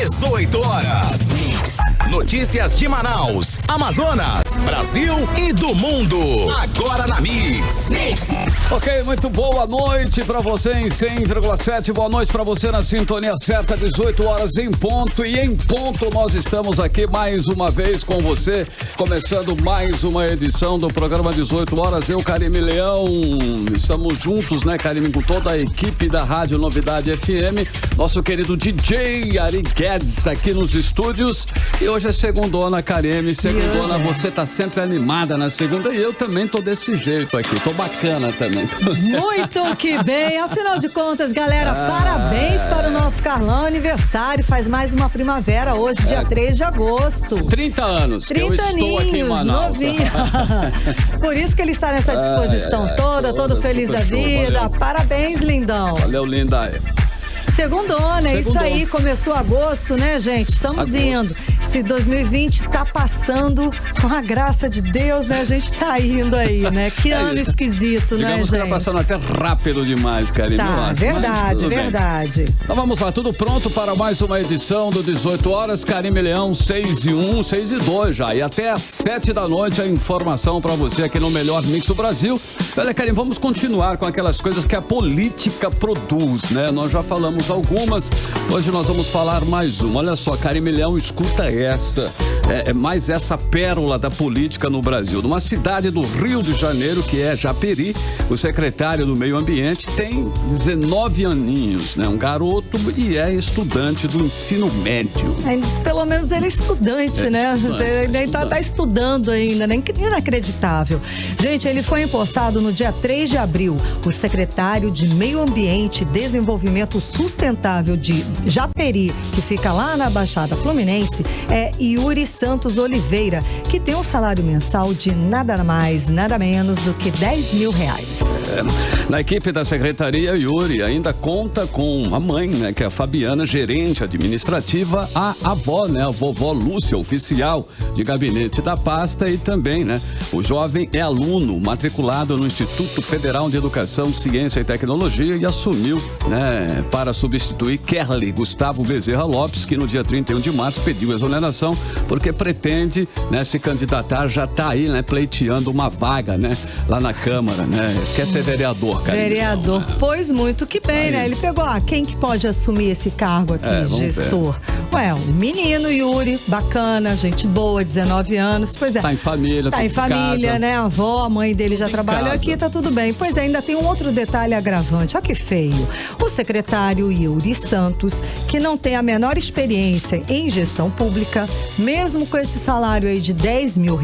18 horas. Notícias de Manaus, Amazonas, Brasil e do mundo. Agora na Mix. Ok, muito boa noite pra você em 100,7. Boa noite pra você na sintonia certa, 18 horas em ponto. E em ponto nós estamos aqui mais uma vez com você, começando mais uma edição do programa 18 horas. Eu, Carime Leão, estamos juntos, né, Carime, com toda a equipe da Rádio Novidade FM. Nosso querido DJ Ari Guedes aqui nos estúdios. E hoje é segundona, Carime. Segundona, você tá sempre animada na segunda. E eu também tô desse jeito aqui. Tô bacana também. Muito que bem. Afinal de contas, galera, parabéns para o nosso Carlão. Aniversário. Faz mais uma primavera hoje, dia 3 de agosto. 30 anos. 30 eu estou aqui em Manaus. Novinho. Por isso que ele está nessa disposição todo feliz da vida. Show, parabéns, lindão. Valeu, linda. Segundona, é isso aí, começou agosto, né, gente? Estamos indo. Se 2020 tá passando, com a graça de Deus, né, a gente tá indo aí, né? Que ano esquisito, né, gente? Digamos que tá passando até rápido demais, Karine, eu acho. Verdade. Então vamos lá, tudo pronto para mais uma edição do 18 horas, Carime Leão, 6 e 1, 6 e 2 já. E até às 7 da noite a informação para você aqui no melhor mix do Brasil. Olha, Karine, vamos continuar com aquelas coisas que a política produz, né? Nós já falamos algumas, hoje nós vamos falar mais uma. Olha só, Carime Leão, escuta essa, mais essa pérola da política no Brasil. Numa cidade do Rio de Janeiro, que é Japeri, o secretário do Meio Ambiente tem 19 aninhos, né? Um garoto e é estudante do ensino médio. Pelo menos ele é estudante, né? Ele tá estudando ainda, né? Inacreditável. Gente, ele foi empossado no dia 3 de abril. O secretário de Meio Ambiente e Desenvolvimento Sustentável de Japeri, que fica lá na Baixada Fluminense, é Yuri Santos Oliveira, que tem um salário mensal de nada mais, nada menos do que R$10 mil. Na equipe da secretaria, Yuri ainda conta com a mãe, né, que é a Fabiana, gerente administrativa, a avó, né, a vovó Lúcia, oficial de gabinete da pasta, e também, né, o jovem é aluno matriculado no Instituto Federal de Educação, Ciência e Tecnologia e assumiu, né, para substituir Kerli Gustavo Bezerra Lopes, que no dia 31 de março pediu exoneração porque pretende, né, se candidatar, já tá aí, né, pleiteando uma vaga, né, lá na Câmara, né, quer ser vereador, cara. Vereador, pois muito que bem, aí, né, ele pegou, quem que pode assumir esse cargo aqui, gestor? Ué, um menino, Yuri, bacana, gente boa, 19 anos, pois é. Tá em família, tá em família, casa, né, a avó, a mãe dele já trabalha aqui, tá tudo bem. Pois é, ainda tem um outro detalhe agravante, olha que feio. O secretário Yuri Santos, que não tem a menor experiência em gestão pública, mesmo com esse salário aí de R$10 mil,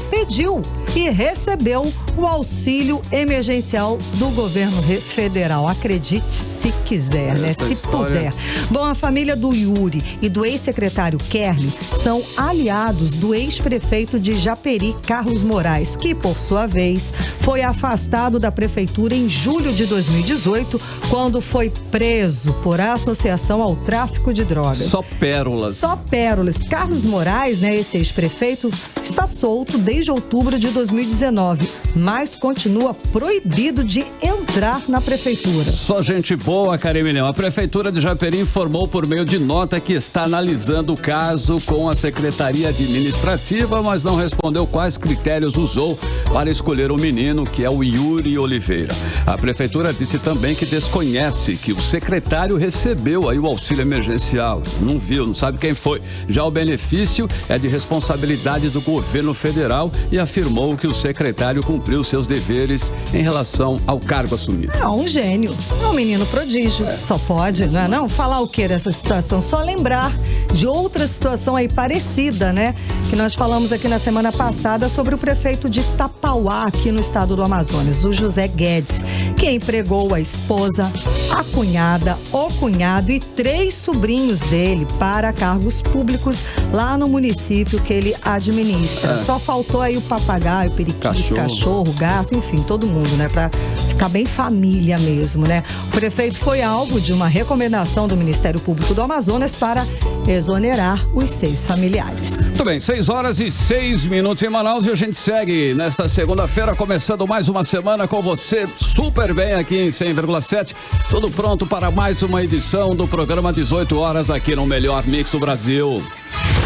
pediu e recebeu o auxílio emergencial do governo federal. Acredite se quiser, né? Se puder. Bom, a família do Yuri e do ex-secretário Kerli são aliados do ex-prefeito de Japeri, Carlos Moraes, que, por sua vez, foi afastado da prefeitura em julho de 2018, quando foi preso por associação ao tráfico de drogas. Só pérolas. Só pérolas. Carlos Moraes, né, esse ex-prefeito, está solto desde outubro de 2019, mas continua proibido de entrar na prefeitura. Só gente boa, Carime Leão. A prefeitura de Japeri informou por meio de nota que está analisando o caso com a Secretaria Administrativa, mas não respondeu quais critérios usou para escolher o menino, que é o Yuri Oliveira. A prefeitura disse também que desconhece que o secretário recebeu aí o auxílio emergencial. Não viu, não sabe quem foi. Já o benefício é de responsabilidade do governo federal e afirmou que o secretário cumpriu seus deveres em relação ao cargo assumido. É um gênio, é um menino prodígio. Só pode, né? Não falar o que dessa situação? Só lembrar de outra situação aí parecida, né? Que nós falamos aqui na semana passada sobre o prefeito de Tapauá, aqui no estado do Amazonas, o José Guedes, que empregou a esposa, a cunhada, o cunhado e 3 sobrinhos dele para cargos públicos lá no município município que ele administra. Só faltou aí o papagaio, o periquito, cachorro, gato, enfim, todo mundo, né? Pra ficar bem família mesmo, né? O prefeito foi alvo de uma recomendação do Ministério Público do Amazonas para exonerar os 6 familiares. Muito bem, 6h06 em Manaus e a gente segue nesta segunda-feira, começando mais uma semana com você super bem aqui em 100,7. Tudo pronto para mais uma edição do programa 18 horas aqui no Melhor Mix do Brasil.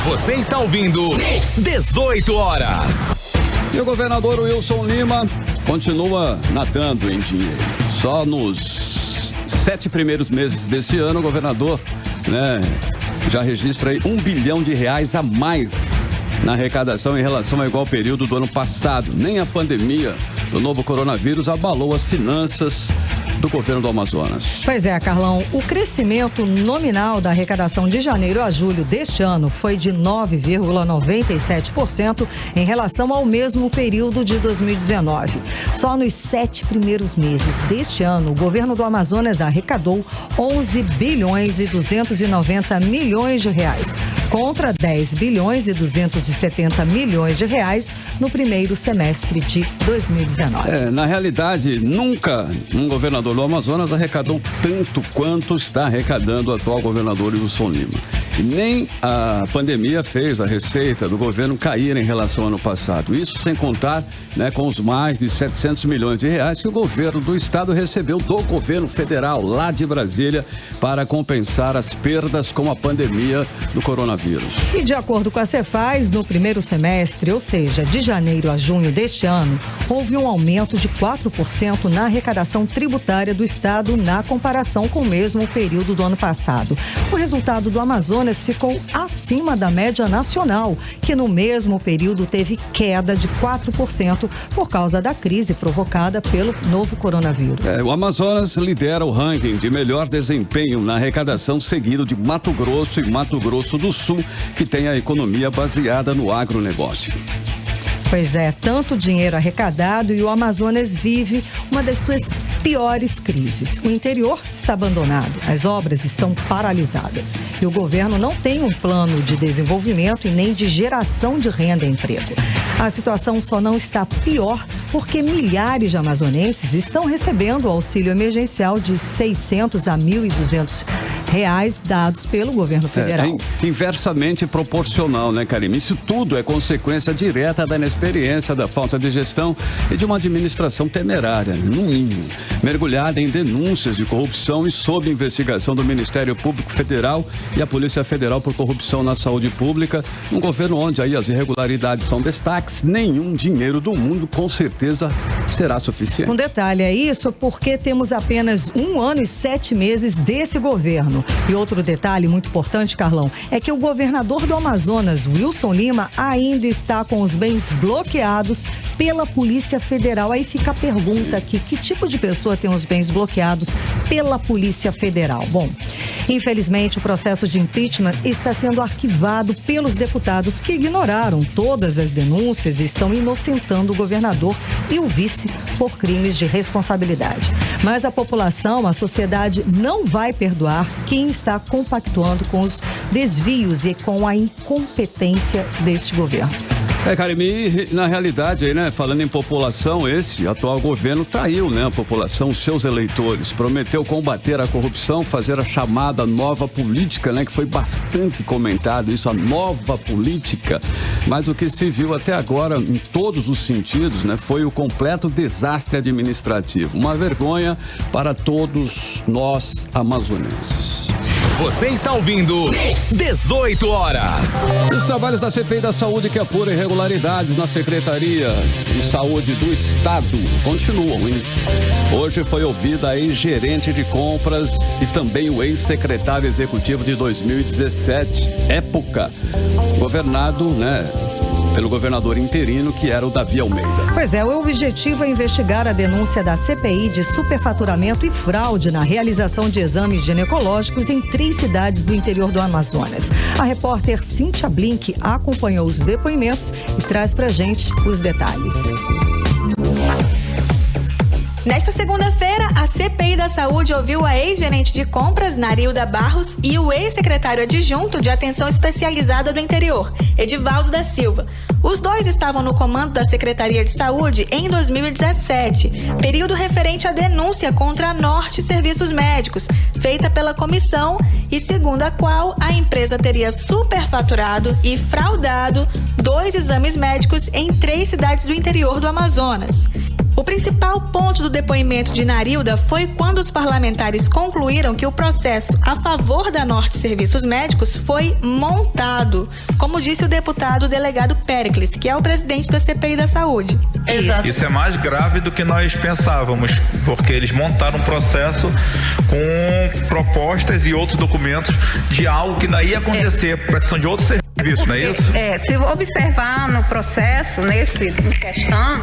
Você está ouvindo 18 horas. E o governador Wilson Lima continua nadando em dinheiro. Só nos 7 primeiros meses deste ano, o governador, né, já registra aí R$1 bilhão a mais na arrecadação em relação ao igual período do ano passado. Nem a pandemia do novo coronavírus abalou as finanças do governo do Amazonas. Pois é, Carlão, o crescimento nominal da arrecadação de janeiro a julho deste ano foi de 9,97% em relação ao mesmo período de 2019. Só nos 7 primeiros meses deste ano, o governo do Amazonas arrecadou 11 bilhões e 290 milhões de reais, contra 10 bilhões e 270 milhões de reais no primeiro semestre de 2019. Na realidade, nunca um governador do Amazonas arrecadou tanto quanto está arrecadando o atual governador Wilson Lima. E nem a pandemia fez a receita do governo cair em relação ao ano passado. Isso sem contar, né, com os mais de 700 milhões de reais que o governo do estado recebeu do governo federal, lá de Brasília, para compensar as perdas com a pandemia do coronavírus. E de acordo com a Cefaz, no primeiro semestre, ou seja, de janeiro a junho deste ano, houve um aumento de 4% na arrecadação tributária do estado na comparação com o mesmo período do ano passado. O resultado do Amazonas ficou acima da média nacional, que no mesmo período teve queda de 4% por causa da crise provocada pelo novo coronavírus. O Amazonas lidera o ranking de melhor desempenho na arrecadação, seguido de Mato Grosso e Mato Grosso do Sul, que tem a economia baseada no agronegócio. Pois é, tanto dinheiro arrecadado e o Amazonas vive uma das suas piores crises. O interior está abandonado, as obras estão paralisadas e o governo não tem um plano de desenvolvimento e nem de geração de renda e emprego. A situação só não está pior porque milhares de amazonenses estão recebendo o auxílio emergencial de R$600 a R$1.200 dados pelo governo federal. É inversamente proporcional, né, Karime? Isso tudo é consequência direta da inexperiência, da falta de gestão e de uma administração temerária, no mínimo, mergulhada em denúncias de corrupção e sob investigação do Ministério Público Federal e a Polícia Federal por corrupção na saúde pública, um governo onde aí as irregularidades são destaques, nenhum dinheiro do mundo com certeza será suficiente. Um detalhe é isso porque temos apenas 1 ano e 7 meses desse governo. E outro detalhe muito importante, Carlão, é que o governador do Amazonas, Wilson Lima, ainda está com os bens bloqueados pela Polícia Federal. Aí fica a pergunta aqui, que tipo de pessoa tem os bens bloqueados pela Polícia Federal? Bom, infelizmente o processo de impeachment está sendo arquivado pelos deputados que ignoraram todas as denúncias e estão inocentando o governador e o vice por crimes de responsabilidade. Mas a população, a sociedade não vai perdoar quem está compactuando com os desvios e com a incompetência deste governo. Karime, na realidade, aí, né, falando em população, esse atual governo traiu, né, a população, os seus eleitores. Prometeu combater a corrupção, fazer a chamada nova política, né, que foi bastante comentado, isso, a nova política. Mas o que se viu até agora, em todos os sentidos, né, foi o completo desastre administrativo. Uma vergonha para todos nós amazonenses. Você está ouvindo 18 horas. Os trabalhos da CPI da Saúde que apura irregularidades na Secretaria de Saúde do Estado continuam, hein? Hoje foi ouvida a ex-gerente de compras e também o ex-secretário executivo de 2017, época governado, né, pelo governador interino, que era o Davi Almeida. Pois é, o objetivo é investigar a denúncia da CPI de superfaturamento e fraude na realização de exames ginecológicos em 3 cidades do interior do Amazonas. A repórter Cíntia Blink acompanhou os depoimentos e traz pra gente os detalhes. Nesta segunda-feira, a CPI da Saúde ouviu a ex-gerente de compras, Narilda Barros, e o ex-secretário adjunto de Atenção Especializada do Interior, Edivaldo da Silva. Os dois estavam no comando da Secretaria de Saúde em 2017, período referente à denúncia contra a Norte Serviços Médicos, feita pela comissão e segundo a qual a empresa teria superfaturado e fraudado 2 exames médicos em 3 cidades do interior do Amazonas. O principal ponto do depoimento de Narilda foi quando os parlamentares concluíram que o processo a favor da Norte Serviços Médicos foi montado, como disse o deputado delegado Péricles, que é o presidente da CPI da Saúde. Exato. Isso é mais grave do que nós pensávamos, porque eles montaram um processo com propostas e outros documentos de algo que não ia acontecer, proteção de outros serviços, não é isso? Se observar no processo, nesse questão,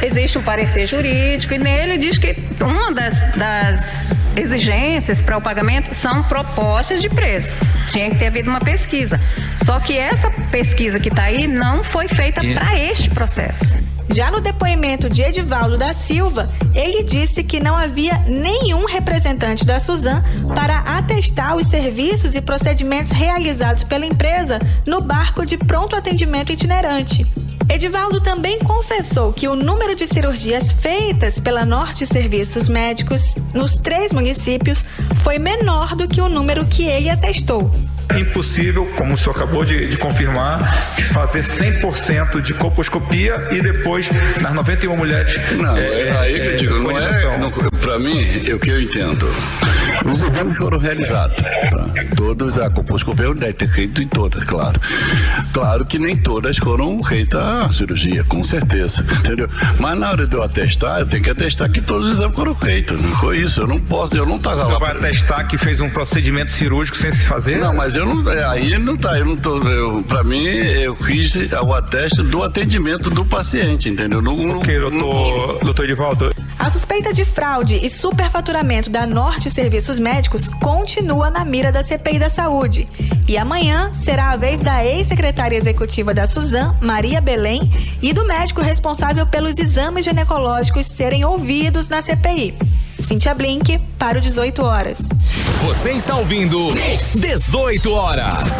existe um parecer jurídico e nele diz que uma das exigências para o pagamento são propostas de preço. Tinha que ter havido uma pesquisa. Só que essa pesquisa que está aí não foi feita para este processo. Já no depoimento de Edivaldo da Silva, ele disse que não havia nenhum representante da Suzam para atestar os serviços e procedimentos realizados pela empresa no barco de pronto atendimento itinerante. Edivaldo também confessou que o número de cirurgias feitas pela Norte Serviços Médicos nos 3 municípios foi menor do que o número que ele atestou. É impossível, como o senhor acabou de confirmar, fazer 100% de colposcopia e depois nas 91 mulheres. Não, aí que eu digo, não é. Para mim, é o que eu entendo. Os exames foram realizados. Tá? Todos, a colposcopia deve ter feito em todas, claro. Claro que nem todas foram feitas a cirurgia, com certeza. Entendeu? Mas na hora de eu atestar, eu tenho que atestar que todos os exames foram feitos. Não foi isso, eu não estava lá. O senhor vai atestar que fez um procedimento cirúrgico sem se fazer? Não, mas eu não. Aí não tá. Para mim, eu fiz o atesto do atendimento do paciente, entendeu? Doutor Edivaldo. A suspeita de fraude e superfaturamento da Norte Serviços Médicos continua na mira da CPI da Saúde. E amanhã será a vez da ex-secretária executiva da Suzam, Maria Belém, e do médico responsável pelos exames ginecológicos serem ouvidos na CPI. Cíntia Blink, para o 18 horas. Você está ouvindo 18 horas.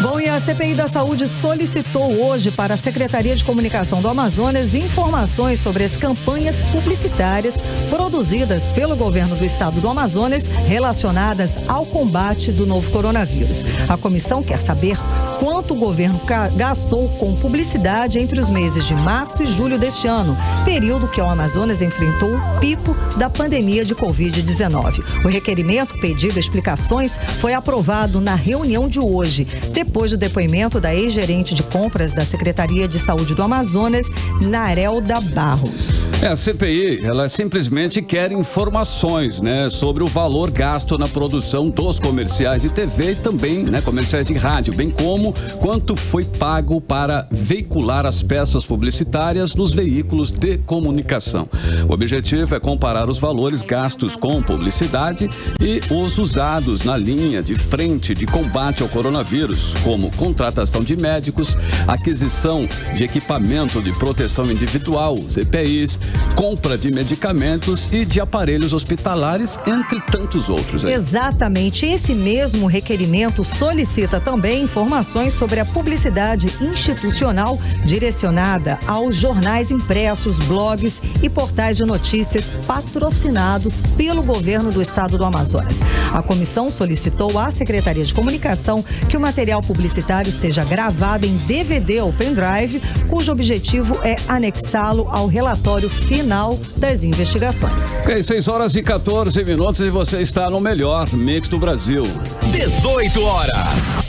Bom, e a CPI da Saúde solicitou hoje para a Secretaria de Comunicação do Amazonas informações sobre as campanhas publicitárias produzidas pelo governo do estado do Amazonas relacionadas ao combate do novo coronavírus. A comissão quer saber quanto o governo gastou com publicidade entre os meses de março e julho deste ano, período que o Amazonas enfrentou o pico da pandemia de Covid-19. O requerimento pedindo explicações foi aprovado na reunião de hoje, depois do depoimento da ex-gerente de compras da Secretaria de Saúde do Amazonas, Narilda Barros. A CPI, ela simplesmente quer informações, sobre o valor gasto na produção dos comerciais de TV e também, comerciais de rádio, bem como quanto foi pago para veicular as peças publicitárias nos veículos de comunicação. O objetivo é comparar os valores gastos com publicidade e os usados na linha de frente de combate ao coronavírus, como contratação de médicos, aquisição de equipamento de proteção individual, EPIs, compra de medicamentos e de aparelhos hospitalares, entre tantos outros. Exatamente. Esse mesmo requerimento solicita também informações sobre a publicidade institucional direcionada aos jornais impressos, blogs e portais de notícias patrocinados pelo governo do estado do Amazonas. A comissão solicitou à Secretaria de Comunicação que o material publicitário seja gravado em DVD ou pendrive, cujo objetivo é anexá-lo ao relatório final das investigações. 6 horas e 14 minutos e você está no melhor mix do Brasil. 18 horas.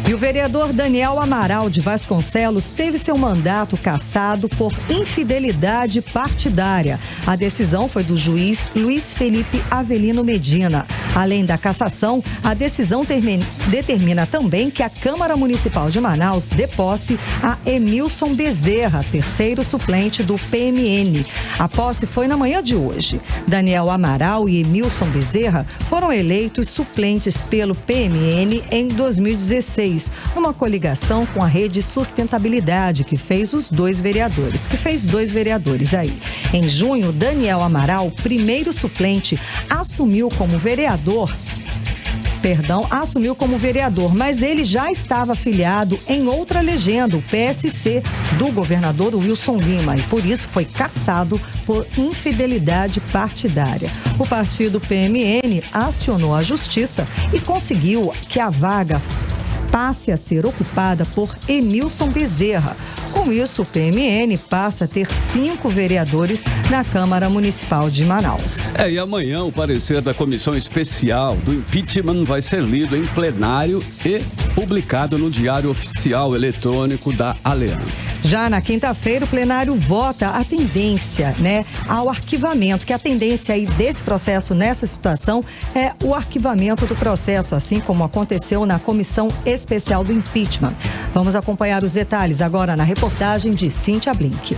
E o vereador Daniel Amaral de Vasconcelos teve seu mandato cassado por infidelidade partidária. A decisão foi do juiz Luiz Felipe Avelino Medina. Além da cassação, a decisão determina também que a Câmara Municipal de Manaus dê posse a Emilson Bezerra, terceiro suplente do PMN. A posse foi na manhã de hoje. Daniel Amaral e Emilson Bezerra foram eleitos suplentes pelo PMN em 2016, numa coligação com a Rede Sustentabilidade, que fez dois vereadores aí. Em junho, Daniel Amaral, primeiro suplente, assumiu como vereador, mas ele já estava afiliado em outra legenda, o PSC, do governador Wilson Lima, e por isso foi cassado por infidelidade partidária. O partido PMN acionou a justiça e conseguiu que a vaga passe a ser ocupada por Emilson Bezerra. Com isso, o PMN passa a ter 5 vereadores na Câmara Municipal de Manaus. E amanhã o parecer da Comissão Especial do Impeachment vai ser lido em plenário e publicado no Diário Oficial Eletrônico da Aliança. Já na quinta-feira, o plenário vota a tendência, ao arquivamento, que a tendência aí desse processo, nessa situação, é o arquivamento do processo, assim como aconteceu na Comissão Especial do Impeachment. Vamos acompanhar os detalhes agora na reportagem de Cíntia Blink.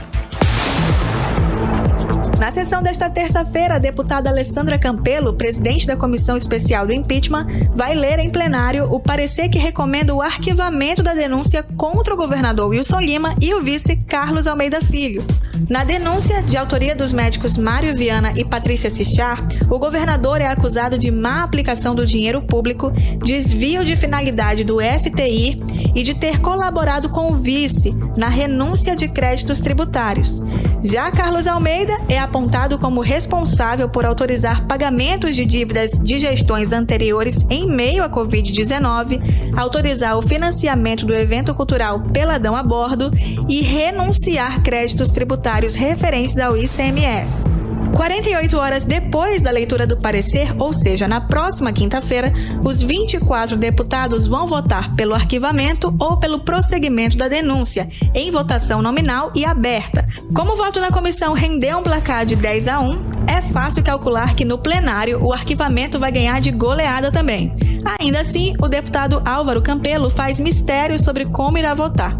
Na sessão desta terça-feira, a deputada Alessandra Campelo, presidente da Comissão Especial do Impeachment, vai ler em plenário o parecer que recomenda o arquivamento da denúncia contra o governador Wilson Lima e o vice Carlos Almeida Filho. Na denúncia, de autoria dos médicos Mário Viana e Patrícia Sichar, o governador é acusado de má aplicação do dinheiro público, desvio de finalidade do FTI e de ter colaborado com o vice na renúncia de créditos tributários. Já Carlos Almeida é apontado como responsável por autorizar pagamentos de dívidas de gestões anteriores em meio à Covid-19, autorizar o financiamento do evento cultural Peladão a Bordo e renunciar créditos tributários referentes ao ICMS. 48 horas depois da leitura do parecer, ou seja, na próxima quinta-feira, os 24 deputados vão votar pelo arquivamento ou pelo prosseguimento da denúncia, em votação nominal e aberta. Como o voto na comissão rendeu um placar de 10-1, é fácil calcular que no plenário o arquivamento vai ganhar de goleada também. Ainda assim, o deputado Álvaro Campelo faz mistério sobre como irá votar.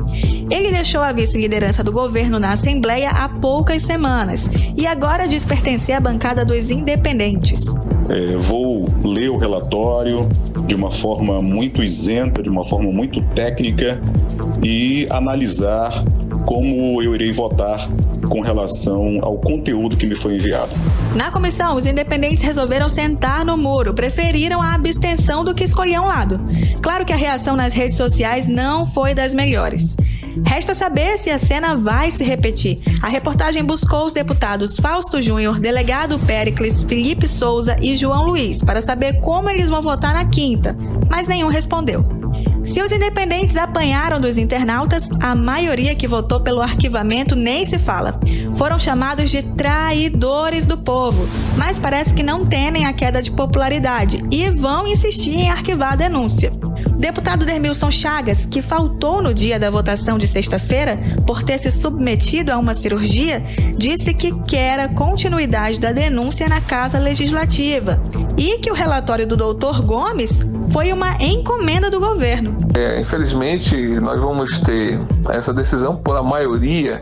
Ele deixou a vice-liderança do governo na Assembleia há poucas semanas e agora diz pertencer à bancada dos independentes. Vou ler o relatório de uma forma muito isenta, de uma forma muito técnica e analisar como eu irei votar com relação ao conteúdo que me foi enviado. Na comissão, os independentes resolveram sentar no muro, preferiram a abstenção do que escolher um lado. Claro que a reação nas redes sociais não foi das melhores. Resta saber se a cena vai se repetir. A reportagem buscou os deputados Fausto Júnior, delegado Péricles, Felipe Souza e João Luiz para saber como eles vão votar na quinta, mas nenhum respondeu. Se os independentes apanharam dos internautas, a maioria que votou pelo arquivamento nem se fala. Foram chamados de traidores do povo, mas parece que não temem a queda de popularidade e vão insistir em arquivar a denúncia. O deputado Dermilson Chagas, que faltou no dia da votação de sexta-feira por ter se submetido a uma cirurgia, disse que quer a continuidade da denúncia na Casa Legislativa e que o relatório do doutor Gomes foi uma encomenda do governo. Infelizmente, nós vamos ter essa decisão por a maioria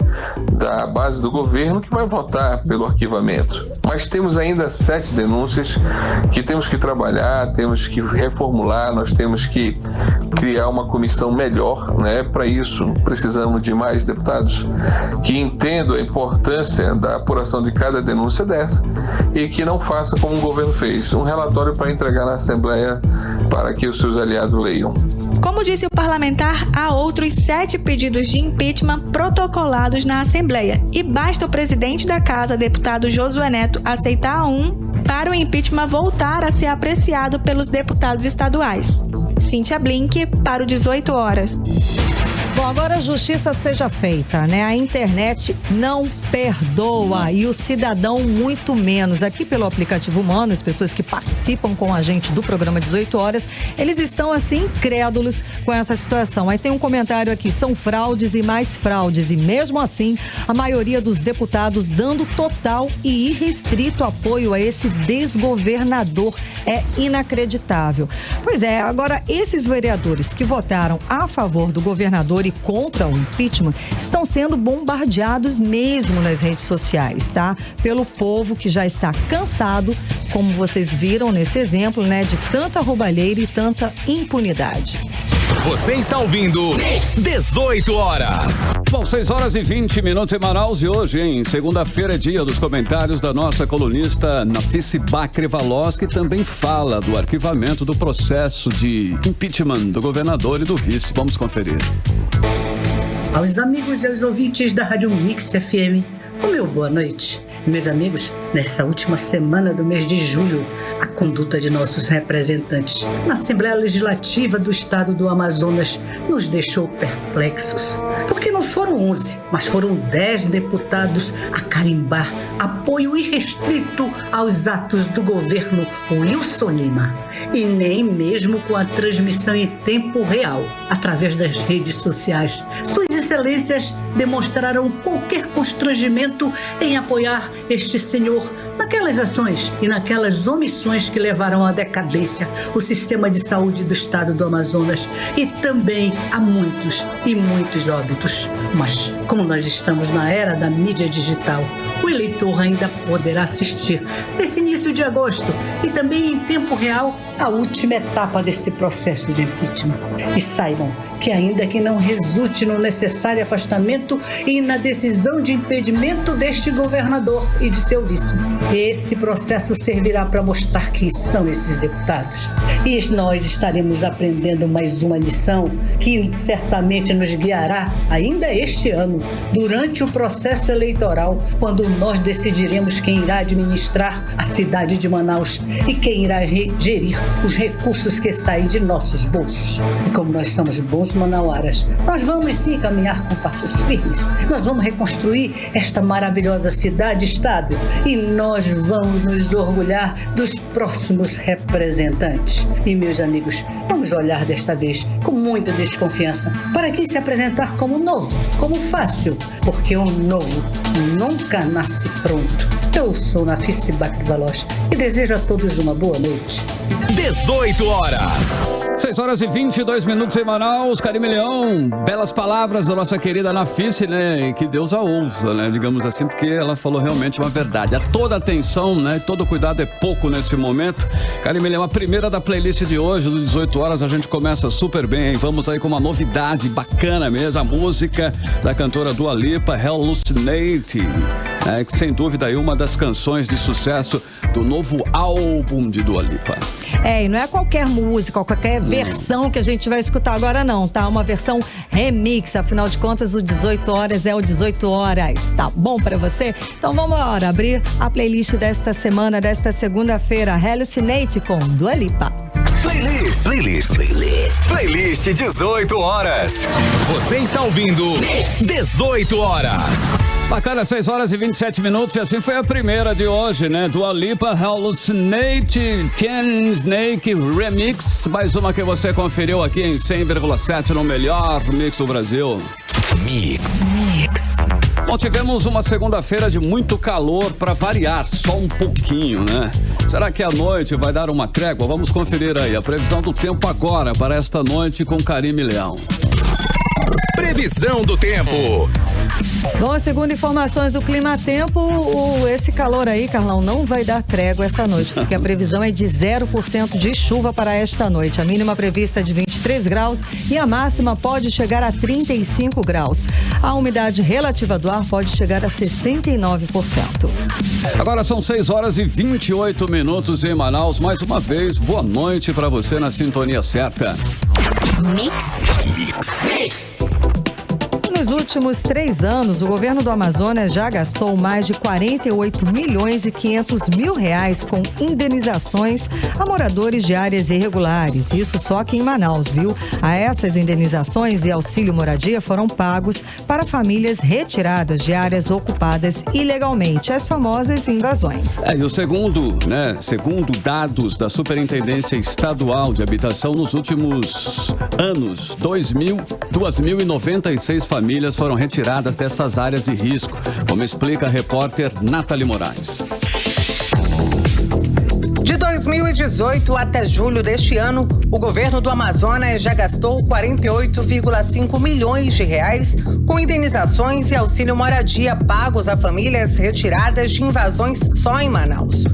da base do governo que vai votar pelo arquivamento. Mas temos ainda 7 denúncias que temos que trabalhar, temos que reformular, nós temos que criar uma comissão melhor, Para isso, precisamos de mais deputados que entendam a importância da apuração de cada denúncia dessa e que não faça como o governo fez, um relatório para entregar na Assembleia para que os seus aliados leiam. Como disse o parlamentar, há outros 7 pedidos de impeachment protocolados na Assembleia e basta o presidente da Casa, deputado Josué Neto, aceitar um para o impeachment voltar a ser apreciado pelos deputados estaduais. Cíntia Blink, para o 18 horas. Bom, agora a justiça seja feita, né? A internet não perdoa e o cidadão muito menos. Aqui pelo aplicativo Humano, as pessoas que participam com a gente do programa 18 horas, eles estão assim incrédulos com essa situação. Aí tem um comentário aqui, são fraudes e mais fraudes e mesmo assim a maioria dos deputados dando total e irrestrito apoio a esse desgovernador. É inacreditável. Pois é, agora esses vereadores que votaram a favor do governador e contra o impeachment estão sendo bombardeados mesmo nas redes sociais, tá? Pelo povo que já está cansado, como vocês viram nesse exemplo, né? De tanta roubalheira e tanta impunidade. Você está ouvindo 18 horas. Bom, 6 horas e 20 minutos em Manaus e hoje, em segunda-feira, é dia dos comentários da nossa colunista Nafisi Bacri Valoz, que também fala do arquivamento do processo de impeachment do governador e do vice. Vamos conferir. Aos amigos e aos ouvintes da Rádio Mix FM, o meu boa noite. Meus amigos, nessa última semana do mês de julho, a conduta de nossos representantes na Assembleia Legislativa do Estado do Amazonas nos deixou perplexos. Porque não foram 11, mas foram 10 deputados a carimbar apoio irrestrito aos atos do governo Wilson Lima. E nem mesmo com a transmissão em tempo real, através das redes sociais, Suas Excelências demonstraram qualquer constrangimento em apoiar este senhor naquelas ações e naquelas omissões que levaram à decadência o sistema de saúde do estado do Amazonas e também a muitos e muitos óbitos. Mas, como nós estamos na era da mídia digital, o eleitor ainda poderá assistir nesse início de agosto e também em tempo real a última etapa desse processo de impeachment. E saibam que ainda que não resulte no necessário afastamento e na decisão de impedimento deste governador e de seu vice, esse processo servirá para mostrar quem são esses deputados. E nós estaremos aprendendo mais uma lição que certamente nos guiará ainda este ano, durante o processo eleitoral, quando nós decidiremos quem irá administrar a cidade de Manaus e quem irá gerir os recursos que saem de nossos bolsos. E como nós somos bons manauaras, nós vamos sim caminhar com passos firmes. Nós vamos reconstruir esta maravilhosa cidade-estado e nós vamos nos orgulhar dos próximos representantes. E, meus amigos, vamos olhar desta vez com muita desconfiança para quem se apresentar como novo, como fácil, porque o novo nunca nasce pronto. Eu sou Nafisi Bacri Valoz e desejo a todos uma boa noite. 18 horas. 6 horas e 22 minutos em Manaus. Karime Leão, belas palavras da nossa querida Nafisi, né? E que Deus a ouça, né? Digamos assim, porque ela falou realmente uma verdade. A toda atenção, né? Todo cuidado é pouco nesse momento. Karime Leão, a primeira da playlist de hoje, do 18 horas, a gente começa super bem. Vamos aí com uma novidade bacana mesmo, a música da cantora Dua Lipa, Hallucinate, né? Que sem dúvida é uma das canções de sucesso do novo álbum de Dua Lipa. É, e não é qualquer música, qualquer versão que a gente vai escutar agora não, tá? Uma versão remix, afinal de contas o 18 horas é o 18 horas, tá bom pra você? Então vamos lá, abrir a playlist desta semana, desta segunda-feira, Hallucinate com Dua Lipa. Playlist 18 horas. Você está ouvindo 18 horas. Bacana, 6 horas e 27 minutos, e assim foi a primeira de hoje, né? Dua Lipa, Hallucinate, Ken Snake Remix. Mais uma que você conferiu aqui em 100,7 no melhor mix do Brasil. Mix. Bom, tivemos uma segunda-feira de muito calor para variar, só um pouquinho, né? Será que a noite vai dar uma trégua? Vamos conferir aí a previsão do tempo agora para esta noite com Karime Leão. Previsão do tempo. Bom, segundo informações do Climatempo, esse calor aí, Carlão, não vai dar trégua essa noite, porque a previsão é de 0% de chuva para esta noite. A mínima prevista é de 23 graus e a máxima pode chegar a 35 graus. A umidade relativa do ar pode chegar a 69%. Agora são 6 horas e 28 minutos em Manaus. Mais uma vez, boa noite para você na sintonia certa. No Nos últimos 3 anos, o governo do Amazonas já gastou mais de 48.500.000 reais com indenizações a moradores de áreas irregulares. Isso só aqui em Manaus, viu? A essas indenizações e auxílio moradia foram pagos para famílias retiradas de áreas ocupadas ilegalmente, as famosas invasões. E o segundo dados da Superintendência Estadual de Habitação, nos últimos anos, 2.096 famílias foram retiradas dessas áreas de risco, como explica a repórter Nathalie Moraes. De 2018 até julho deste ano, o governo do Amazonas já gastou 48,5 milhões de reais com indenizações e auxílio moradia pagos a famílias retiradas de invasões só em Manaus.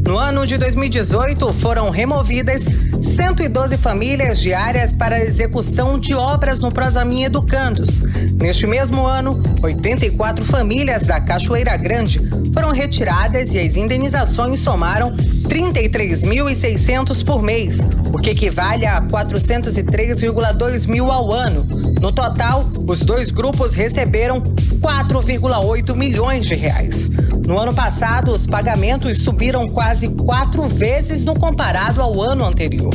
No ano de 2018, foram removidas 112 famílias de áreas para execução de obras no Prosamin Educandos. Neste mesmo ano, 84 famílias da Cachoeira Grande foram retiradas e as indenizações somaram 33.600 por mês, o que equivale a 403,2 mil ao ano. No total, os dois grupos receberam 4,8 milhões de reais. No ano passado, os pagamentos subiram quase 4 vezes no comparado ao ano anterior.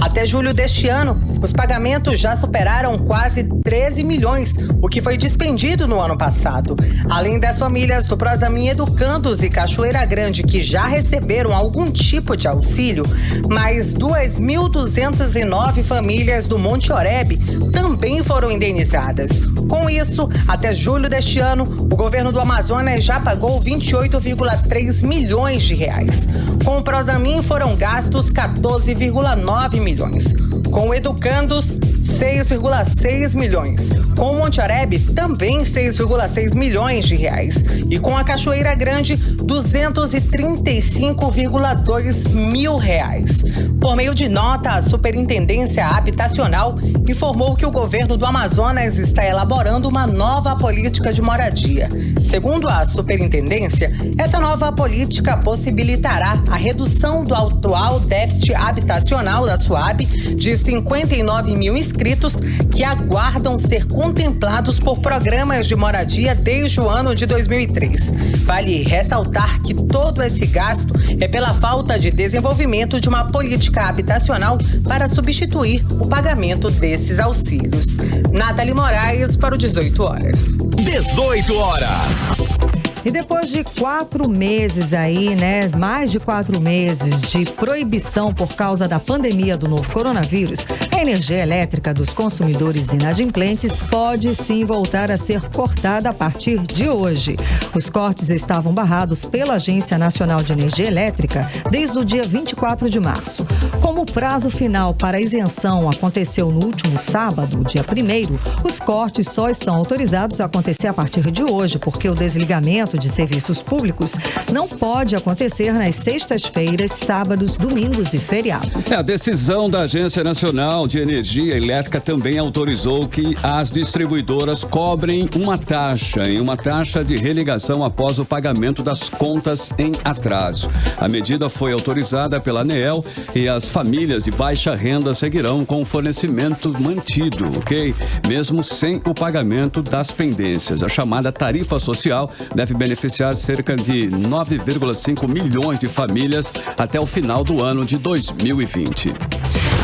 Até julho deste ano, os pagamentos já superaram quase 13 milhões, o que foi despendido no ano passado. Além das famílias do Prosamin Educandos e Cachoeira Grande que já receberam algum tipo de auxílio, mais 2.209 famílias do Monte Oreb também foram indenizadas. Com isso, até julho deste ano, o governo do Amazonas já pagou 28,3 milhões de reais. Com o Prosamin foram gastos 14,9 milhões. Com o Educandos, 6,6 milhões. Com o Monte Oreb, também 6,6 milhões de reais. E com a Cachoeira Grande, 235,2 mil reais. Por meio de nota, a Superintendência Habitacional informou que o governo do Amazonas está elaborando uma nova política de moradia. Segundo a Superintendência, essa nova política possibilitará a redução do atual déficit habitacional da SUAB de 59 mil inscritos que aguardam ser contemplados por programas de moradia desde o ano de 2003. Vale ressaltar que todo esse gasto é pela falta de desenvolvimento de uma política habitacional para substituir o pagamento desses auxílios. Nathalie Moraes para o 18 horas. 18 horas. E depois de 4 meses aí, mais de 4 meses de proibição por causa da pandemia do novo coronavírus, a energia elétrica dos consumidores inadimplentes pode sim voltar a ser cortada a partir de hoje. Os cortes estavam barrados pela Agência Nacional de Energia Elétrica desde o dia 24 de março. Como o prazo final para a isenção aconteceu no último sábado, dia 1º, os cortes só estão autorizados a acontecer a partir de hoje, porque o desligamento de serviços públicos não pode acontecer nas sextas-feiras, sábados, domingos e feriados. A decisão da Agência Nacional de Energia Elétrica também autorizou que as distribuidoras cobrem uma taxa de religação após o pagamento das contas em atraso. A medida foi autorizada pela ANEEL e as famílias de baixa renda seguirão com o fornecimento mantido, ok? Mesmo sem o pagamento das pendências. A chamada tarifa social deve beneficiar cerca de 9,5 milhões de famílias até o final do ano de 2020.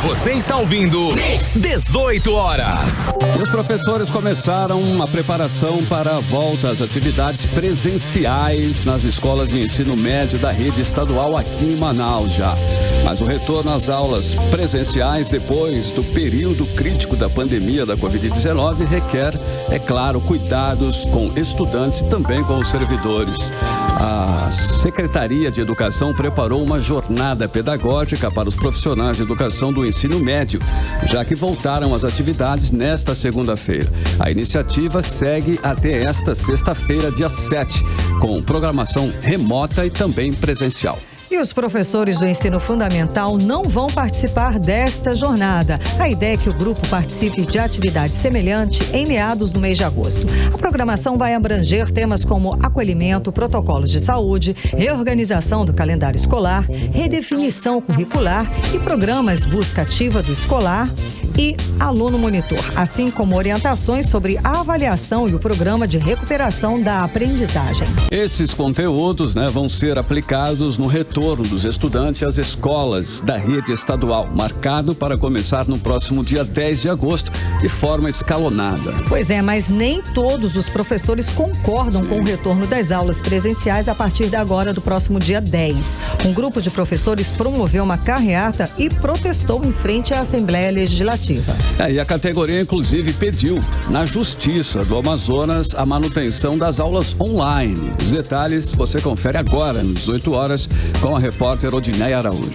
Você está ouvindo 18 horas. E os professores começaram a preparação para a volta às atividades presenciais nas escolas de ensino médio da rede estadual aqui em Manaus já. Mas o retorno às aulas presenciais depois do período crítico da pandemia da Covid-19 requer, é claro, cuidados com estudantes e também com os servidores. A Secretaria de Educação preparou uma jornada pedagógica para os profissionais de educação do ensino médio, já que voltaram às atividades nesta segunda-feira. A iniciativa segue até esta sexta-feira, dia 7, com programação remota e também presencial. E os professores do ensino fundamental não vão participar desta jornada. A ideia é que o grupo participe de atividade semelhante em meados do mês de agosto. A programação vai abranger temas como acolhimento, protocolos de saúde, reorganização do calendário escolar, redefinição curricular e programas busca ativa do escolar e Aluno Monitor, assim como orientações sobre a avaliação e o programa de recuperação da aprendizagem. Esses conteúdos, vão ser aplicados no retorno dos estudantes às escolas da rede estadual, marcado para começar no próximo dia 10 de agosto, de forma escalonada. Pois é, mas nem todos os professores concordam com o retorno das aulas presenciais a partir de agora, do próximo dia 10. Um grupo de professores promoveu uma carreata e protestou em frente à Assembleia Legislativa. E a categoria, inclusive, pediu na Justiça do Amazonas a manutenção das aulas online. Os detalhes você confere agora, às 18 horas, com a repórter Odineia Araújo.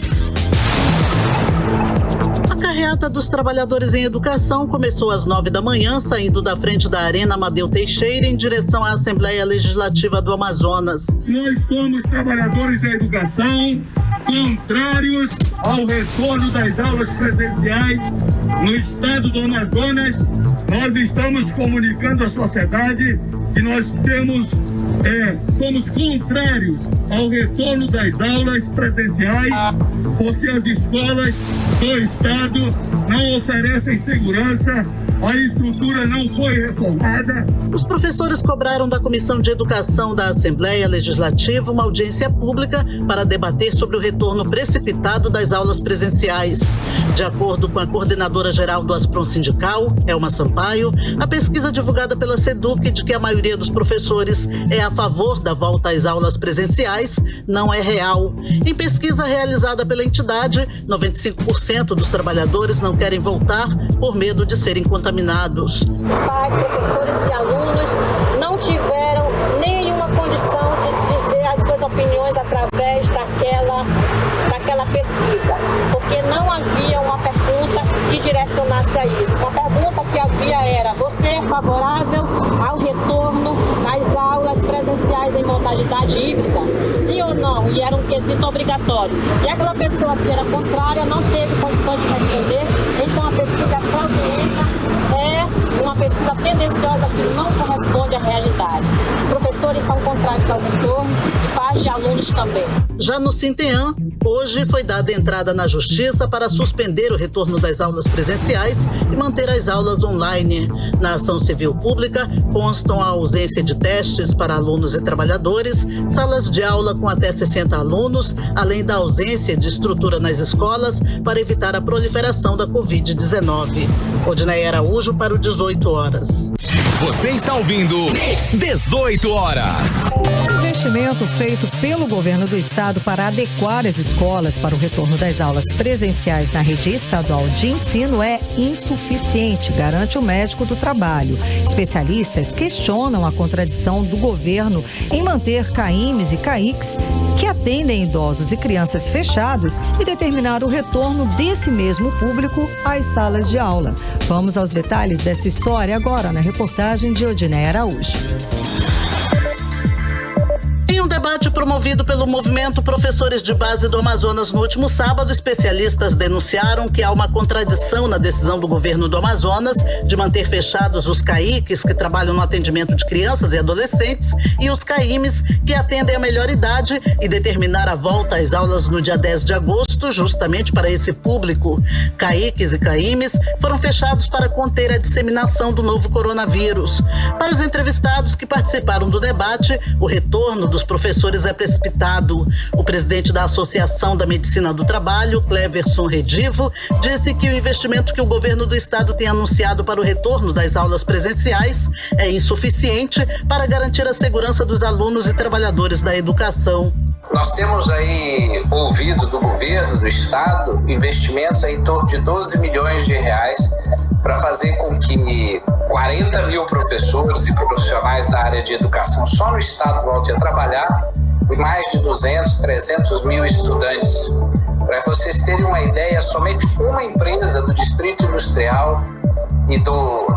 A carreata dos trabalhadores em educação começou às 9 da manhã, saindo da frente da Arena Amadeu Teixeira em direção à Assembleia Legislativa do Amazonas. Nós somos trabalhadores da educação, contrários ao retorno das aulas presenciais no estado do Amazonas. Nós estamos comunicando à sociedade que nós somos contrários ao retorno das aulas presenciais, porque as escolas do estado não oferecem segurança, a estrutura não foi reformada. Os professores cobraram da Comissão de Educação da Assembleia Legislativa uma audiência pública para debater sobre o retorno precipitado das aulas presenciais. De acordo com a coordenadora geral do Asprom Sindical, Elma Sampaio, a pesquisa divulgada pela SEDUC de que a maioria dos professores é a favor da volta às aulas presenciais não é real. Em pesquisa realizada pela entidade, 95% dos trabalhadores não querem voltar por medo de serem contaminados. Pais, professores e alunos não tiveram nenhuma condição de dizer as suas opiniões através daquela pesquisa, porque não havia uma pergunta que direcionasse a isso. Uma pergunta que havia era: você é favorável ao retorno às aulas presenciais em modalidade híbrida? Sim ou não? E era um quesito obrigatório. E aquela pessoa que era contrária não teve condição de responder. Então a pesquisa fraudulenta é uma pesquisa tendenciosa que não corresponde à realidade. Os professores são contrários ao retorno e pais de alunos também. Já no Sintean, hoje foi dada entrada na Justiça para suspender o retorno das aulas presenciais e manter as aulas online. Na ação civil pública, constam a ausência de testes para alunos e trabalhadores, salas de aula com até 60 alunos, além da ausência de estrutura nas escolas para evitar a proliferação da Covid-19. Odineia Araújo para o 18 horas. Você está ouvindo 18 horas. O investimento feito pelo governo do estado para adequar as escolas para o retorno das aulas presenciais na rede estadual de ensino é insuficiente, garante o médico do trabalho. Especialistas questionam a contradição do governo em manter CAIMs e CAICs que atendem idosos e crianças fechados e determinar o retorno desse mesmo público às salas de aula. Vamos aos detalhes dessa história agora na reportagem de Odineia Araújo. Em um debate promovido pelo Movimento Professores de Base do Amazonas no último sábado, especialistas denunciaram que há uma contradição na decisão do governo do Amazonas de manter fechados os CAICs, que trabalham no atendimento de crianças e adolescentes, e os CAIMs, que atendem a melhor idade, e determinar a volta às aulas no dia 10 de agosto, justamente para esse público. CAICs e CAIMs foram fechados para conter a disseminação do novo coronavírus. Para os entrevistados que participaram do debate, o retorno dos professores é precipitado. O presidente da Associação da Medicina do Trabalho, Cleverson Redivo, disse que o investimento que o governo do estado tem anunciado para o retorno das aulas presenciais é insuficiente para garantir a segurança dos alunos e trabalhadores da educação. Nós temos aí ouvido do governo do estado investimentos em torno de 12 milhões de reais para fazer com que 40 mil professores e profissionais da área de educação só no estado voltem a trabalhar e mais de 200, 300 mil estudantes. Para vocês terem uma ideia, somente uma empresa do Distrito Industrial e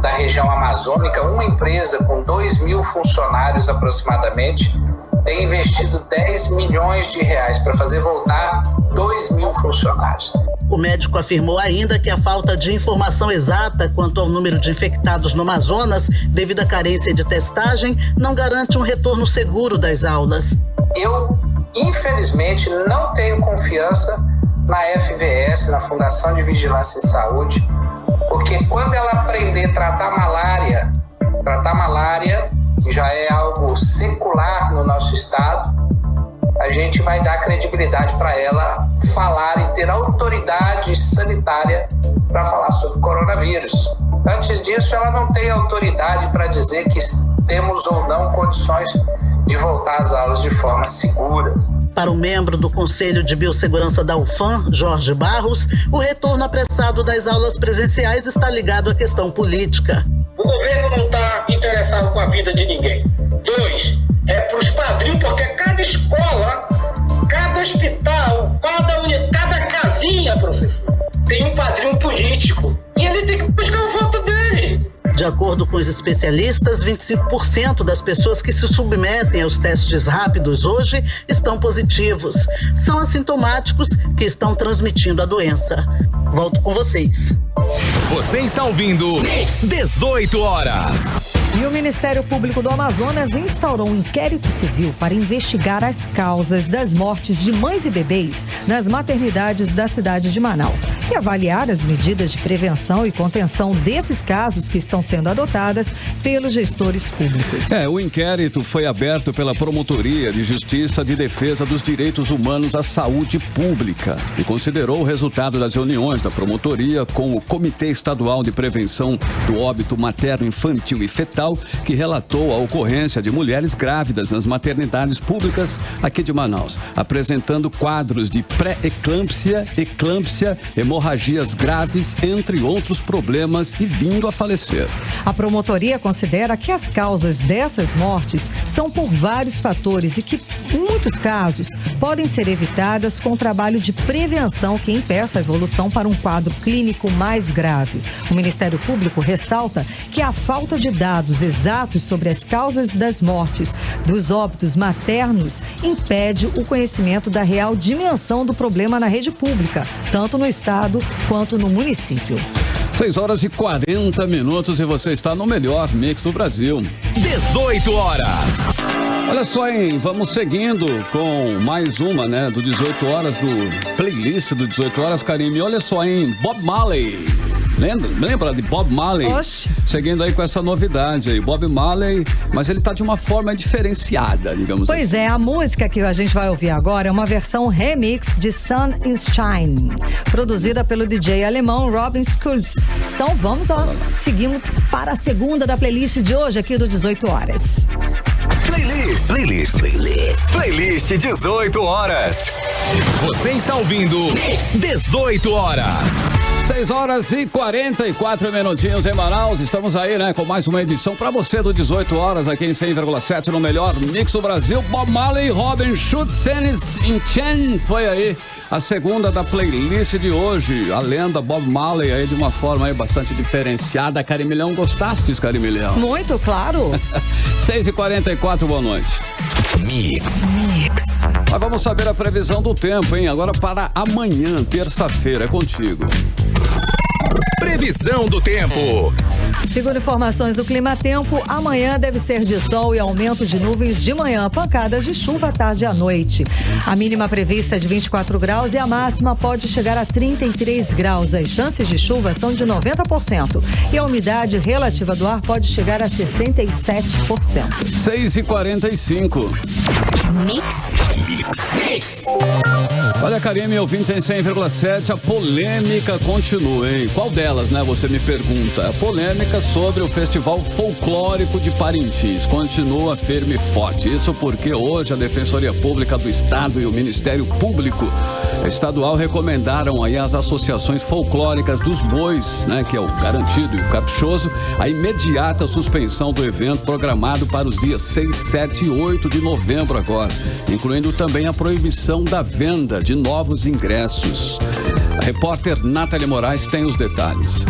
da região amazônica, uma empresa com 2 mil funcionários aproximadamente, tem investido 10 milhões de reais para fazer voltar 2 mil funcionários. O médico afirmou ainda que a falta de informação exata quanto ao número de infectados no Amazonas, devido à carência de testagem, não garante um retorno seguro das aulas. Eu, infelizmente, não tenho confiança na FVS, na Fundação de Vigilância em Saúde, porque quando ela aprender a tratar malária, que já é algo secular no nosso estado, a gente vai dar credibilidade para ela falar e ter autoridade sanitária para falar sobre coronavírus. Antes disso, ela não tem autoridade para dizer que temos ou não condições de voltar às aulas de forma segura. Para o membro do Conselho de Biossegurança da UFAM, Jorge Barros, o retorno apressado das aulas presenciais está ligado à questão política. O governo não está interessado com a vida de ninguém. 2, é para os padrinhos, porque cada escola, cada hospital, cada casinha, professor, tem um padrinho político. E ele tem que buscar o voto dele. De acordo com os especialistas, 25% das pessoas que se submetem aos testes rápidos hoje estão positivos. São assintomáticos que estão transmitindo a doença. Volto com vocês. Você está ouvindo 18 horas. E o Ministério Público do Amazonas instaurou um inquérito civil para investigar as causas das mortes de mães e bebês nas maternidades da cidade de Manaus e avaliar as medidas de prevenção e contenção desses casos que estão sendo adotadas pelos gestores públicos. O inquérito foi aberto pela Promotoria de Justiça de Defesa dos Direitos Humanos à Saúde Pública e considerou o resultado das reuniões da promotoria com o Comitê Estadual de Prevenção do Óbito Materno, Infantil e Fetal, que relatou a ocorrência de mulheres grávidas nas maternidades públicas aqui de Manaus, apresentando quadros de pré-eclâmpsia, eclâmpsia, hemorragias graves, entre outros problemas, e vindo a falecer. A promotoria considera que as causas dessas mortes são por vários fatores e que, em muitos casos, podem ser evitadas com o trabalho de prevenção que impeça a evolução para um quadro clínico mais grave. O Ministério Público ressalta que a falta de dados exatos sobre as causas das mortes dos óbitos maternos impede o conhecimento da real dimensão do problema na rede pública, tanto no estado quanto no município. 6 horas e 40 minutos e você está no melhor mix do Brasil. 18 horas. Olha só, hein? Vamos seguindo com mais uma, né? Do 18 horas, do playlist do 18 horas, Karime. Olha só, hein? Bob Marley. Lembra de Bob Marley? Oxe. Seguindo aí com essa novidade aí. Bob Marley, mas ele tá de uma forma diferenciada, digamos assim. Pois é, a música que a gente vai ouvir agora é uma versão remix de Sun is Shine, produzida pelo DJ alemão Robin Schulz. Então vamos lá, seguimos para a segunda da playlist de hoje aqui do 18 horas. Playlist 18 horas. Você está ouvindo 18 horas. 6 horas e 44 minutinhos em Manaus. Estamos aí, né, com mais uma edição pra você do 18 horas aqui em 100,7 no melhor mix do Brasil. Bob Marley, Robin Schulz, Senis Inchen. Foi aí a segunda da playlist de hoje. A lenda Bob Marley aí de uma forma aí bastante diferenciada. Carimilhão, gostastes, Carimilhão? Muito, claro. 6h44, boa noite. Mix. Mas vamos saber a previsão do tempo, hein? Agora para amanhã, terça-feira, é contigo. Previsão do tempo. Segundo informações do Clima Tempo, amanhã deve ser de sol e aumento de nuvens de manhã, pancadas de chuva à tarde e à noite. A mínima prevista é de 24 graus e a máxima pode chegar a 33 graus. As chances de chuva são de 90% e a umidade relativa do ar pode chegar a 67%. 6h45. Mix. Olha, Karime, ouvintes em 100,7, a polêmica continua, hein? Qual delas, né? Você me pergunta. A polêmica sobre o Festival Folclórico de Parintins continua firme e forte. Isso porque hoje a Defensoria Pública do Estado e o Ministério Público Estadual recomendaram aí às associações folclóricas dos bois, né? Que é o Garantido e o Caprichoso, a imediata suspensão do evento programado para os dias 6, 7 e 8 de novembro agora, incluindo também a proibição da venda de novos ingressos. A repórter Nathalie Moraes tem os detalhes.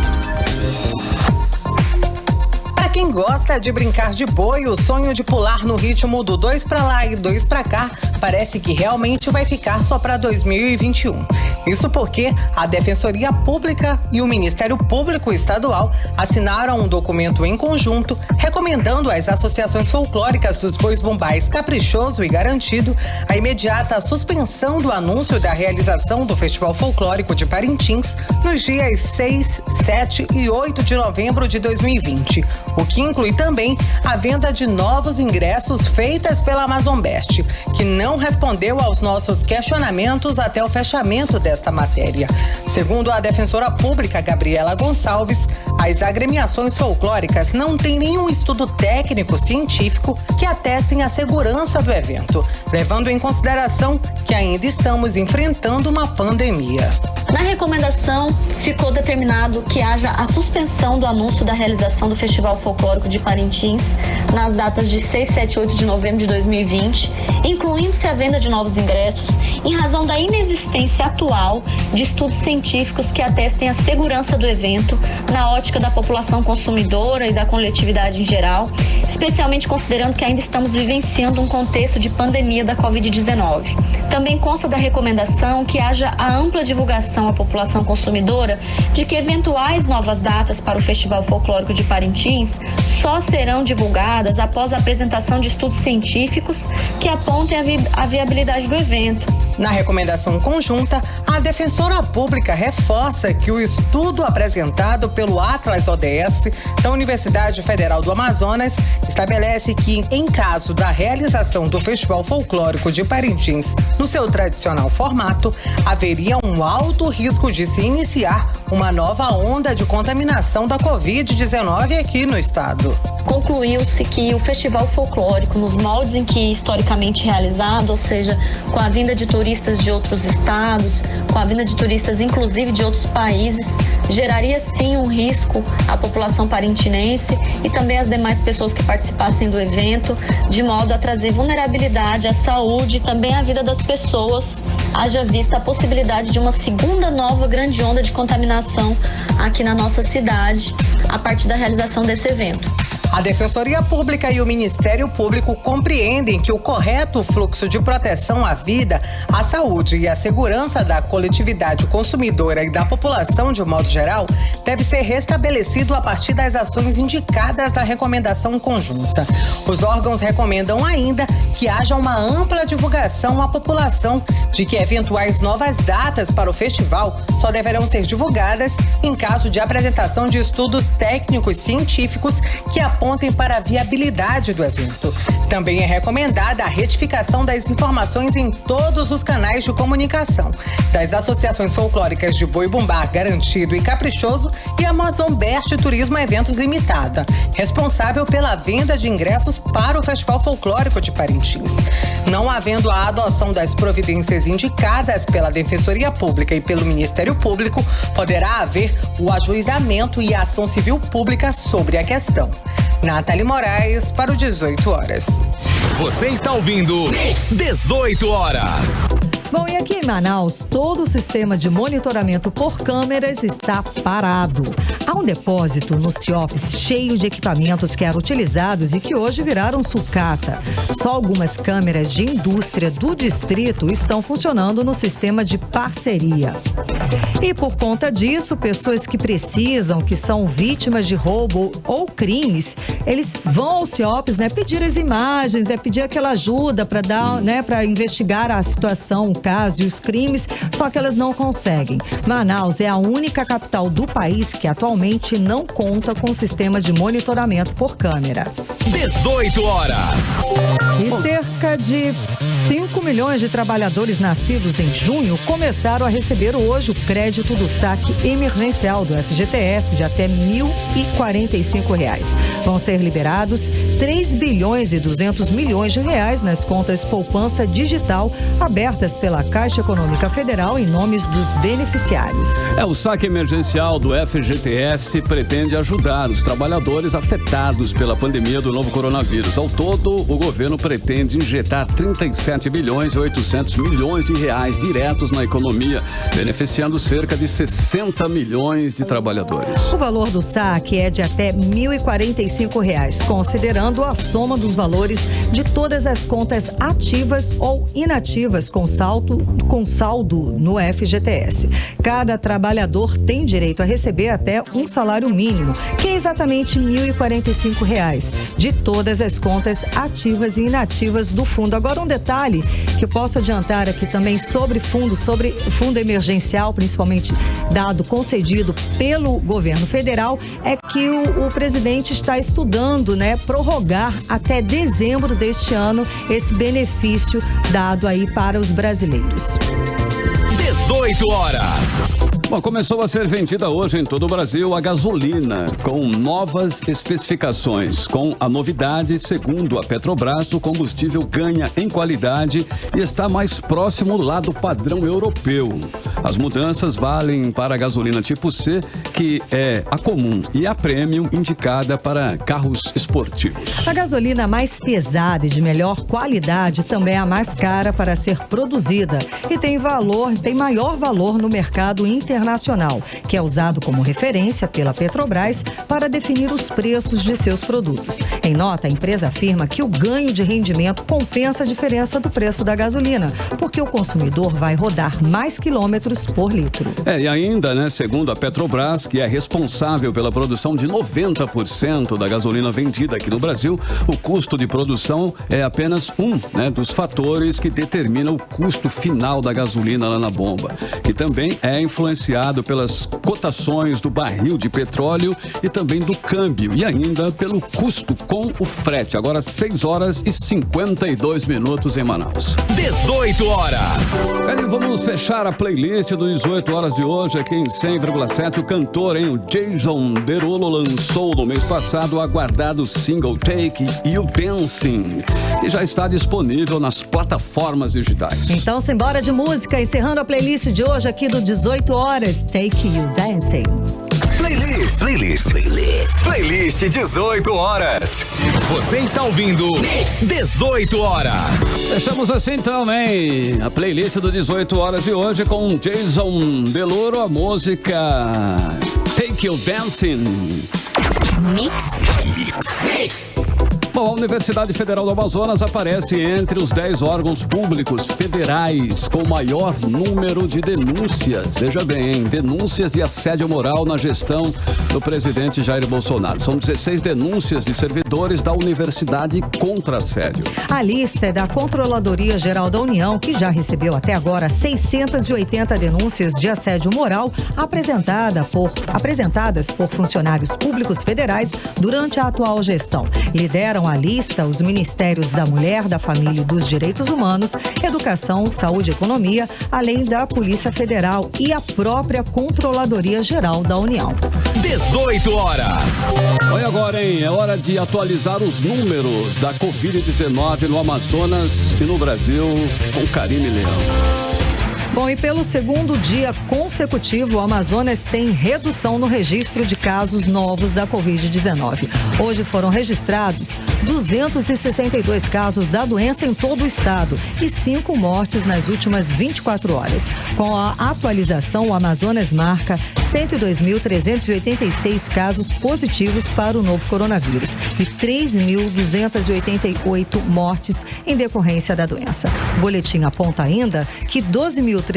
Para quem gosta de brincar de boi, o sonho de pular no ritmo do 2 pra lá e 2 pra cá parece que realmente vai ficar só para 2021. Isso porque a Defensoria Pública e o Ministério Público Estadual assinaram um documento em conjunto recomendando às associações folclóricas dos bois bumbais Caprichoso e Garantido a imediata suspensão do anúncio da realização do Festival Folclórico de Parintins nos dias 6, 7 e 8 de novembro de 2020, o que inclui também a venda de novos ingressos feitas pela Amazonbest, que não respondeu aos nossos questionamentos até o fechamento desta matéria. Segundo a defensora pública Gabriela Gonçalves, as agremiações folclóricas não têm nenhum estudo técnico científico que atestem a segurança do evento, levando em consideração que ainda estamos enfrentando uma pandemia. Na recomendação, ficou determinado que haja a suspensão do anúncio da realização do Festival Folclórico de Parintins nas datas de 6, 7 e 8 de novembro de 2020, incluindo-se a venda de novos ingressos, em razão da inexistência atual de estudos científicos que atestem a segurança do evento na ótica da população consumidora e da coletividade em geral, especialmente considerando que ainda estamos vivenciando um contexto de pandemia da Covid-19. Também consta da recomendação que haja a ampla divulgação à população consumidora de que eventuais novas datas para o Festival Folclórico de Parintins só serão divulgadas após a apresentação de estudos científicos que apontem a viabilidade do evento. Na recomendação conjunta, a defensora pública reforça que o estudo apresentado pelo Atlas ODS da Universidade Federal do Amazonas estabelece que, em caso da realização do Festival Folclórico de Parintins no seu tradicional formato, haveria um alto risco de se iniciar uma nova onda de contaminação da Covid-19 aqui no estado. Concluiu-se que o Festival Folclórico, nos moldes em que historicamente realizado, ou seja, com a vinda de turistas de outros estados, com a vinda de turistas inclusive de outros países, geraria sim um risco à população parintinense e também às demais pessoas que participassem do evento, de modo a trazer vulnerabilidade à saúde e também à vida das pessoas, haja vista a possibilidade de uma segunda nova grande onda de contaminação aqui na nossa cidade, a partir da realização desse evento. A Defensoria Pública e o Ministério Público compreendem que o correto fluxo de proteção à vida, à saúde e à segurança da coletividade consumidora e da população de um modo geral deve ser restabelecido a partir das ações indicadas na recomendação conjunta. Os órgãos recomendam ainda que haja uma ampla divulgação à população de que eventuais novas datas para o festival só deverão ser divulgadas em caso de apresentação de estudos técnicos científicos que apontem para a viabilidade do evento. Também é recomendada a retificação das informações em todos os canais de comunicação das associações folclóricas de Boi Bumbá, Garantido e Caprichoso e a Amazonbest Turismo Eventos Limitada, responsável pela venda de ingressos para o Festival Folclórico de Parintins. Não havendo a adoção das providências indicadas pela Defensoria Pública e pelo Ministério Público, poderá haver o ajuizamento e a ação civil pública sobre a questão. Nathalie Moraes para o 18 horas. Você está ouvindo 18 horas. Bom, e aqui em Manaus, todo o sistema de monitoramento por câmeras está parado. Há um depósito no CIOPS cheio de equipamentos que eram utilizados e que hoje viraram sucata. Só algumas câmeras de indústria do distrito estão funcionando no sistema de parceria. E por conta disso, pessoas que precisam, que são vítimas de roubo ou crimes, eles vão ao CIOPS, pedir as imagens, pedir aquela ajuda para dar, para investigar a situação, o caso e os crimes, só que elas não conseguem. Manaus é a única capital do país que atualmente não conta com sistema de monitoramento por câmera. 18 horas. E cerca de 5 milhões de trabalhadores nascidos em junho começaram a receber hoje o crédito do saque emergencial do FGTS de até R$ 1.045. Vão ser liberados 3 bilhões e 200 milhões de reais nas contas poupança digital abertas pela Caixa Econômica Federal em nomes dos beneficiários. O saque emergencial do FGTS pretende ajudar os trabalhadores afetados pela pandemia do novo coronavírus. Ao todo, o governo pretende injetar 37 bilhões bilhões de reais diretos na economia, beneficiando cerca de 60 milhões de trabalhadores. O valor do saque é de até R$ 1.045, considerando a soma dos valores de todas as contas ativas ou inativas com saldo no FGTS. Cada trabalhador tem direito a receber até um salário mínimo, que é exatamente R$ 1.045, de todas as contas ativas e inativas do fundo. Agora, um detalhe que eu posso adiantar aqui também sobre fundo emergencial, principalmente dado concedido pelo governo federal, é que o presidente está estudando, prorrogar até dezembro deste ano esse benefício dado aí para os brasileiros. 18 horas. Bom, começou a ser vendida hoje em todo o Brasil a gasolina com novas especificações. Com a novidade, segundo a Petrobras, o combustível ganha em qualidade e está mais próximo lá do padrão europeu. As mudanças valem para a gasolina tipo C, que é a comum, e a premium, indicada para carros esportivos. A gasolina mais pesada e de melhor qualidade também é a mais cara para ser produzida e tem maior valor no mercado internacional, que é usado como referência pela Petrobras para definir os preços de seus produtos. Em nota, a empresa afirma que o ganho de rendimento compensa a diferença do preço da gasolina, porque o consumidor vai rodar mais quilômetros por litro. E ainda, segundo a Petrobras, que é responsável pela produção de 90% da gasolina vendida aqui no Brasil, o custo de produção é apenas um dos fatores que determina o custo final da gasolina lá na bomba, que também é influenciado pelas cotações do barril de petróleo e também do câmbio e ainda pelo custo com o frete. Agora 6 horas e 52 minutos em Manaus. 18 horas. Vamos fechar a playlist do 18 horas de hoje aqui em 100,7. O cantor, o Jason Derulo, lançou no mês passado o aguardado single Take You Dancing, que já está disponível nas plataformas digitais. Então, simbora de música, encerrando a playlist de hoje aqui do 18 horas, Take You Dancing. Playlist 18 horas. Você está ouvindo 18 horas. Fechamos assim então, a playlist do 18 horas de hoje com Jason Derulo, a música Take You Dancing. Mix. Bom, a Universidade Federal do Amazonas aparece entre os 10 órgãos públicos federais com maior número de denúncias. Veja bem, denúncias de assédio moral na gestão do presidente Jair Bolsonaro. São 16 denúncias de servidores da universidade contra assédio. A lista é da Controladoria Geral da União, que já recebeu até agora 680 denúncias de assédio moral apresentadas por funcionários públicos federais durante a atual gestão. Lideram a lista os Ministérios da Mulher, da Família e dos Direitos Humanos, Educação, Saúde e Economia, além da Polícia Federal e a própria Controladoria Geral da União. 18 horas. Olha agora, é hora de atualizar os números da Covid-19 no Amazonas e no Brasil com Karine Leão. Bom, e pelo segundo dia consecutivo, o Amazonas tem redução no registro de casos novos da Covid-19. Hoje foram registrados 262 casos da doença em todo o estado e 5 mortes nas últimas 24 horas. Com a atualização, o Amazonas marca 102.386 casos positivos para o novo coronavírus e 3.288 mortes em decorrência da doença. O boletim aponta ainda que 12.309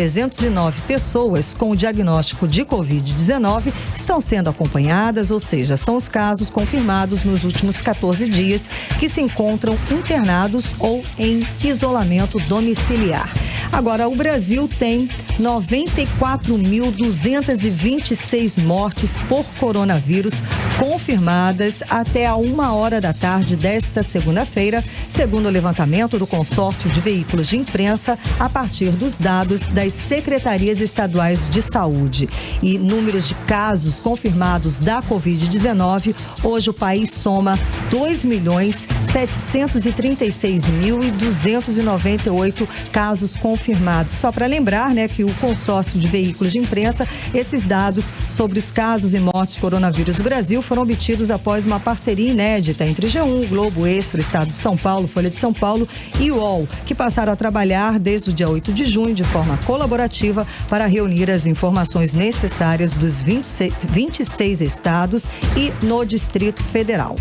pessoas com o diagnóstico de Covid-19 estão sendo acompanhadas, ou seja, são os casos confirmados nos últimos 14 dias que se encontram internados ou em isolamento domiciliar. Agora, o Brasil tem 94.226 mortes por coronavírus confirmadas até a 1h da tarde desta segunda-feira, segundo o levantamento do consórcio de veículos de imprensa a partir dos dados das secretarias estaduais de saúde. E números de casos confirmados da Covid-19, hoje o país soma 2.736.298 casos confirmados confirmados. Só para lembrar, né, que o consórcio de veículos de imprensa, esses dados sobre os casos e mortes de coronavírus no Brasil foram obtidos após uma parceria inédita entre G1, Globo, Extra, Estado de São Paulo, Folha de São Paulo e UOL, que passaram a trabalhar desde o dia 8 de junho de forma colaborativa para reunir as informações necessárias dos 26 estados e no Distrito Federal.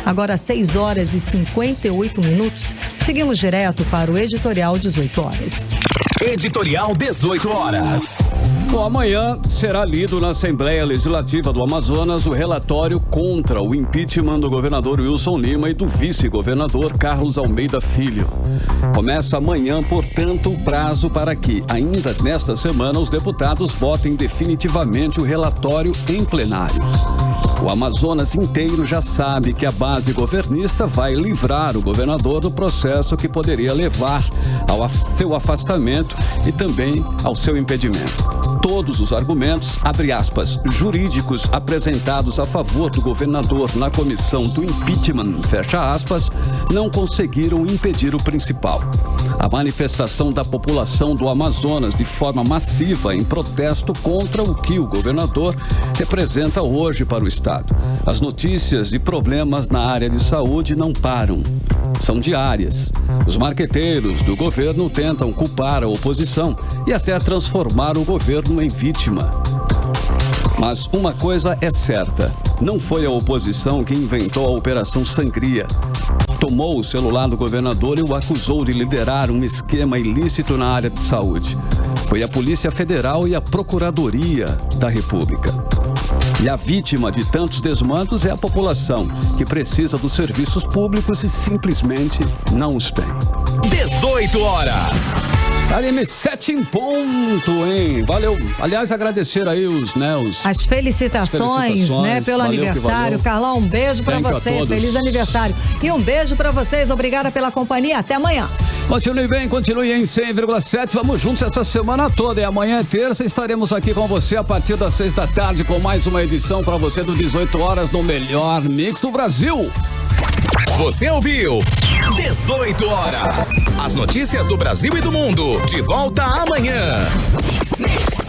Agora 6 horas e 58 minutos. Seguimos direto para o editorial 18 horas. Editorial 18 horas. Bom, amanhã será lido na Assembleia Legislativa do Amazonas o relatório contra o impeachment do governador Wilson Lima e do vice-governador Carlos Almeida Filho. Começa amanhã, portanto, o prazo para que, ainda nesta semana, os deputados votem definitivamente o relatório em plenário. O Amazonas inteiro já sabe que a base governista vai livrar o governador do processo que poderia levar ao seu afastamento e também ao seu impedimento. Todos os argumentos, abre aspas, jurídicos apresentados a favor do governador na comissão do impeachment, fecha aspas, não conseguiram impedir o principal. A manifestação da população do Amazonas de forma massiva em protesto contra o que o governador representa hoje para o Estado. As notícias de problemas na área de saúde não param. São diárias. Os marqueteiros do governo tentam culpar a oposição e até transformar o governo em vítima. Mas uma coisa é certa, não foi a oposição que inventou a Operação Sangria. Tomou o celular do governador e o acusou de liderar um esquema ilícito na área de saúde. Foi a Polícia Federal e a Procuradoria da República. E a vítima de tantos desmandos é a população, que precisa dos serviços públicos e simplesmente não os tem. 18 horas. Karine, 7 em ponto, hein? Valeu. Aliás, agradecer aí as felicitações, né, pelo aniversário. Carlão, um beijo pra você. Feliz aniversário. E um beijo pra vocês. Obrigada pela companhia. Até amanhã. Continue bem, continue em 100,7. Vamos juntos essa semana toda. E amanhã é terça, estaremos aqui com você a partir das 6 da tarde com mais uma edição pra você do 18 horas no melhor mix do Brasil. Você ouviu 18 horas. As notícias do Brasil e do mundo. De volta amanhã. Mix.